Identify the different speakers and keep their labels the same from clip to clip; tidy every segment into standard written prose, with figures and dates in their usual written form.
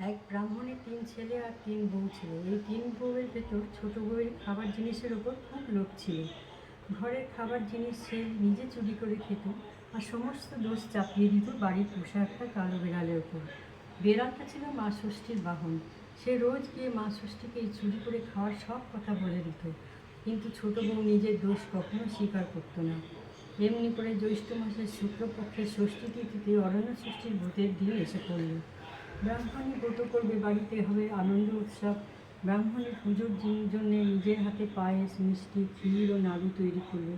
Speaker 1: এক ব্রাহ্মণের 3 ছেলে আর 3 বউ ছিল। এই 3 বউয়ের ভেতর ছোট বউয়ের খাবার জিনিসের ওপর খুব লোভ ছিল। ঘরের খাবার জিনিস সে নিজে চুরি করে খেত আর সমস্ত দোষ চাপিয়ে দিত বাড়ির পোষা একটা কালো বেড়ালের ওপর। বেড়ালটা ছিল মা ষষ্ঠীর বাহন। সে রোজ গিয়ে মা ষষ্ঠীকে এই চুরি করে খাওয়ার সব কথা বলে দিত, কিন্তু ছোট বউ নিজের দোষ কখনো স্বীকার করতো না। এমনি করে জ্যৈষ্ঠ মাসের শুক্লপক্ষের ষষ্ঠী তিথিতে অরণ্য ষষ্ঠীর ভোটের দিন এসে পড়ল। ব্রাহ্মণী ব্রত করবে, বাড়িতে হবে আনন্দ উৎসব। ব্রাহ্মণের পুজোর জন্য নিজের হাতে পায়েস, মিষ্টি, ক্ষীর ও নাড়ু তৈরি করলো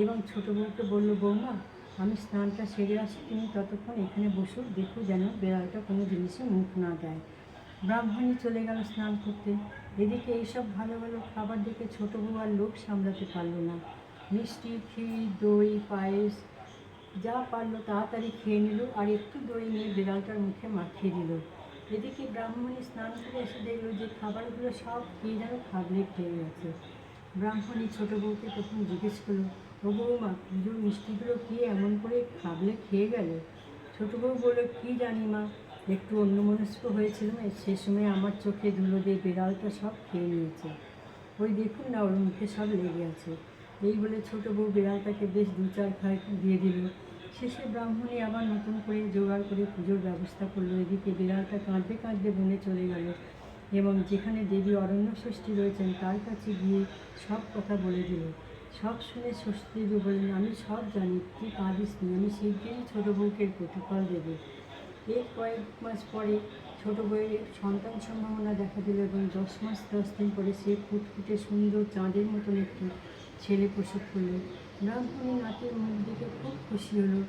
Speaker 1: এবং ছোটো বউকে বলল, বৌমা, আমি স্নানটা সেরে আসি, তুমি ততক্ষণ এখানে বসো, দেখো যেন বেড়ালটা কোনো জিনিসে মুখ না দেয়। ব্রাহ্মণী চলে গেল স্নান করতে। এদিকে এইসব ভালো ভালো খাবার দেখে ছোটো বউ আর লোভ সামলাতে পারলো না। মিষ্টি, ক্ষীর, দই, পায়েস যা পারলো তাড়াতাড়ি খেয়ে নিল আর একটু দই নিয়ে বিড়ালটার মুখে মাখিয়ে দিল। এদিকে ব্রাহ্মণী স্নান করে এসে দেখলো যে খাবারগুলো সব খেয়ে যেন খাবলে খেয়ে গেছে। ব্রাহ্মণী ছোটো বউকে তখন জিজ্ঞেস করলো, ও বৌমা, পুজোর মিষ্টিগুলো কি এমন করে খাবলে খেয়ে গেল? ছোটো বউ বলল, কী জানি মা, একটু অন্যমনস্ক হয়েছিল, সে সময় আমার চোখে ধুলো দিয়ে বিড়ালটা সব খেয়ে নিয়েছে। ওই দেখুন না, ওর মুখে সব লেগে আছে। এই বলে ছোটো বউ বিড়ালটাকে বেশ 2-4 খায় দিয়ে দিল। শেষে ব্রাহ্মণী আবার নতুন করে জোগাড় করে পুজোর ব্যবস্থা করলো। এদিকে বিড়ালটা কাঁদতে কাঁদতে বনে চলে গেল এবং যেখানে দেবী অরণ্য ষষ্ঠী রয়েছেন তার কাছে গিয়ে সব কথা বলে দিল। সব শুনে ষষ্ঠী দেবী বললেন, আমি সব জানি, তুই কাঁদিস নি, আমি শিগগিরই ছোটো বউকে প্রতিফল দেবো। এর কয়েক মাস পরে ছোটো বউয়ের সন্তান সম্ভাবনা দেখা দিল এবং 10 মাস 10 দিন পরে সে ফুটফুটে সুন্দর চাঁদের মতন একটি ছেলে প্রসব করল। ব্রাহ্মণী নাতির মুখ দেখে খুব খুশি হলো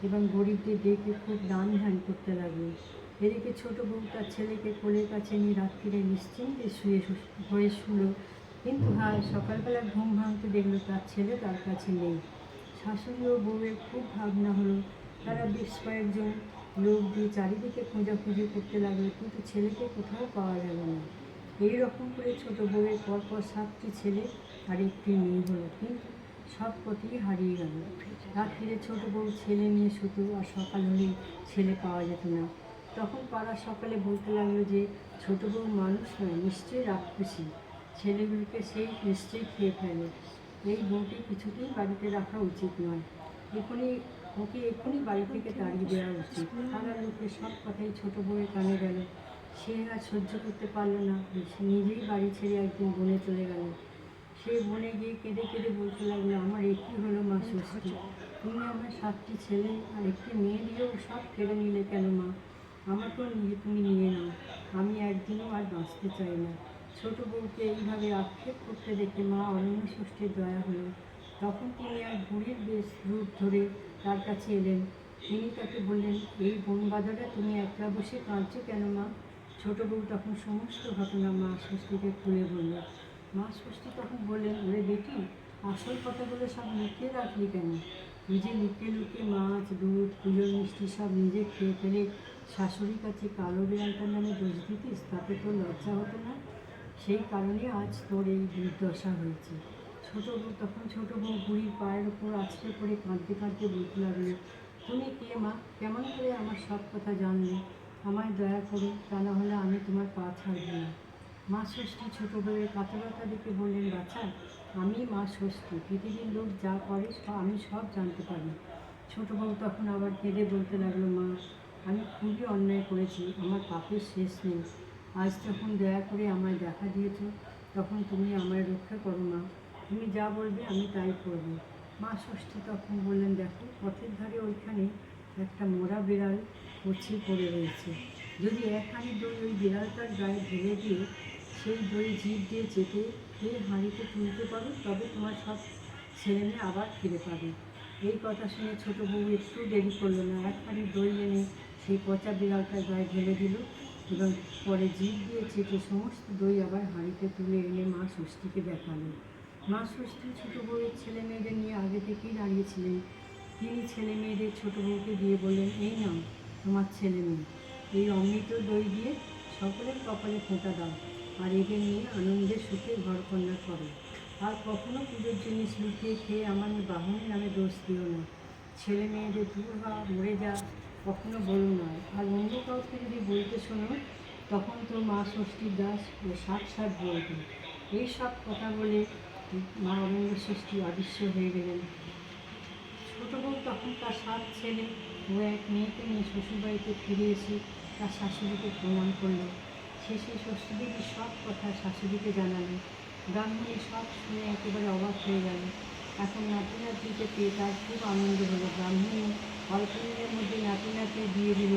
Speaker 1: এবং গরিবদের দেখে খুব দান ধ্যান করতে লাগলো। এদিকে ছোটো বউ তার ছেলেকে কোলের কাছে নিয়ে রাত্রিরে নিশ্চিন্তে হয়ে শুলো, কিন্তু সকালবেলা ঘুম ভাঙতে দেখলো তার ছেলে তার কাছে নেই। শাশুড়ি ও বউয়ের খুব ভাবনা হলো। তারা বেশ কয়েকজন লোক দিয়ে চারিদিকে খোঁজাখুঁজি করতে লাগলো, কিন্তু ছেলেকে কোথাও পাওয়া গেল না। এই রকম করে ছোটো বউয়ের পরপর 7টি ছেলে আর একটি মেয়ে হলো, কিন্তু সব কটিই হারিয়ে গেল। রাত্রিরে ছোটো বউ ছেলে নিয়ে শুতো আর সকাল হলেই ছেলে পাওয়া যেত না। তখন পাড়ার সকালে বলতে লাগলো যে ছোটো বউ মানুষ নয়, নিশ্চয়ই রাক্ষসী, ছেলেগুলোকে সেই নিশ্চয়ই খেয়ে ফেলে। এই বউকে কিছুতেই বাড়িতে রাখা উচিত নয়, এক্ষুনি বাড়ি থেকে তাড়িয়ে দেওয়া উচিত। পাড়ার লোকের সব কথাই ছোটো বউয়ের কানে গেল। সে আর সহ্য করতে পারল না, সে নিজেই বাড়ি ছেড়ে একদিন বনে চলে গেল। সে বনে গিয়ে কেঁদে কেঁদে বলতে লাগলো, আমার একই হলো মা ষষ্ঠী, তুমি আমার 7টি ছেলে আর একটি মেয়ে দিয়েও সব কেড়ে নিলে কেন মা? আমাকেও তুমি নিয়ে নাও, আমি একদিনও আর বাঁচতে চাই না। ছোটো বউকে এইভাবে আক্ষেপ করতে দেখে মা অরণ্য ষষ্ঠীর দয়া হলো। তখন তিনি এক বুড়ির বেশ রূপ ধরে তার কাছে এলেন। তিনি তাকে বললেন, এই বনবাজারে তুমি একলা বসে কাঁদছো কেন মা? ছোটো বউ তখন সমস্ত ঘটনা মা ষষ্ঠীকে খুলে বলল। মা ষষ্ঠী তখন বললেন, ওরে বেটি, আসল কথাগুলো সব লুকিয়ে রাখলি কেন? তুই যে লুকিয়ে লুকিয়ে মাছ, দুধ, পুজোর মিষ্টি সব নিজে খেয়ে ফেলে শাশুড়ির কাছে কালো বিড়ালটার নামে দোষ দিতিস, তাতে তোর লজ্জা হতো না? সেই কারণে আজ তোর এই দুর্দশা হয়েছে। ছোটো বউ বুড়ির পায়ের ওপর আছড়ে পড়ে কাঁদতে কাঁদতে বলতে লাগলো, তুমি কে মা? কেমন করে আমার সব কথা জানলে? আমায় দয়া করো, তা না হলে আমি তোমার পা ছাড়ব না। মা ষষ্ঠী ছোটো বউয়ের কাতরতা দেখে বললেন, বাছা, আমি মা ষষ্ঠী, পৃথিবীর লোক যা করে আমি সব জানতে পারি। ছোটো বউ তখন আবার কেঁদে বলতে লাগলো, মা, আমি খুবই অন্যায় করেছি, আমার পাপের শেষ নেই। আজ যখন দয়া করে আমায় দেখা দিয়েছ, তখন তুমি আমায় রক্ষা করো মা, তুমি যা বলবে আমি তাই করব। মা ষষ্ঠী তখন বললেন, দেখো, পথের ধারে ওইখানে একটা মোরা বিড়াল কচি পড়ে রয়েছে। যদি এক হাঁড়ি দই ওই বিড়ালটার গায়ে ঢেলে দিয়ে সেই দই জিভ দিয়ে চেটে এই হাঁড়িতে তুলতে পারো, তবে তোমার সব ছেলেমেয়ে আবার ফিরে পাবে। এই কথা শুনে ছোটো বউ একটু দেরি করলো না, এক হাঁড়ি দই এনে সেই পচা বিড়ালটার গায়ে ঢেলে দিল এবং পরে জিভ দিয়ে চেটে সমস্ত দই আবার হাঁড়িতে তুলে এনে মা ষষ্ঠীকে দেখালো। মা ষষ্ঠী ছোটো বউয়ের ছেলে মেয়েদের নিয়ে আগে থেকেই দাঁড়িয়েছিলেন। তিনি ছেলে মেয়েদের ছোটো বউকে দিয়ে বললেন, এই নাও তোমার ছেলে মেয়ে, এই অমৃত দই দিয়ে সকলের কপালে ফোঁটা দাও আর এদের নিয়ে আনন্দের সুখে ঘরকন্যা করো। আর কখনো পুজোর জিনিস লুকিয়ে খেয়ে আমার বাহনের নামে দোষ দিও না। ছেলে মেয়েদের দূর হওয়া, মরে যা, কখনো বলো না। আর অন্য কাউকে যদি বলতে শোনো, তখন তো মা ষষ্ঠীর দাস ও ষাট ষাট বলতেন। এই সব কথা বলে মা অরণ্য ষষ্ঠী অদৃশ্য হয়ে গেলেন। ছোটো বউ তখন তার 7 ছেলে ও এক মেয়েকে নিয়ে শ্বশুরবাড়িতে ফিরে এসে তার শাশুড়িকে প্রণাম করলো। শেষে ষষ্ঠী দেবী সব কথা শাশুড়িকে জানালো। ব্রাহ্মণী সব শুনে একেবারে অবাক হয়ে গেল। এখন নাতি নাতনিকে পেয়ে তার খুব আনন্দ হলো। ব্রাহ্মণী অল্প দিনের মধ্যে নাতি নাতনির বিয়ে দিল।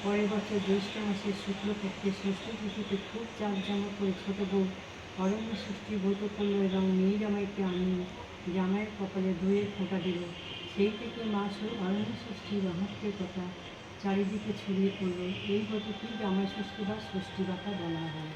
Speaker 1: পরের বছর জ্যৈষ্ঠ মাসের শুক্লপক্ষে ষষ্ঠী তিথিতে খুব জাঁকজমক করে ছোটো বউ অরণ্য ষষ্ঠীর ব্রত করলো এবং মেয়ে জামাইকে আনিয়ে জামাইয়ের কপালে দইয়ের ফোঁটা দিল। সেই থেকে মা অরণ্য ষষ্ঠীর মাহাত্ম্যের কথা চারিদিকে ছড়িয়ে পড়ল। এই ব্রতকেই জামাই ষষ্ঠী বা ষষ্ঠী ব্রত বলা হয়।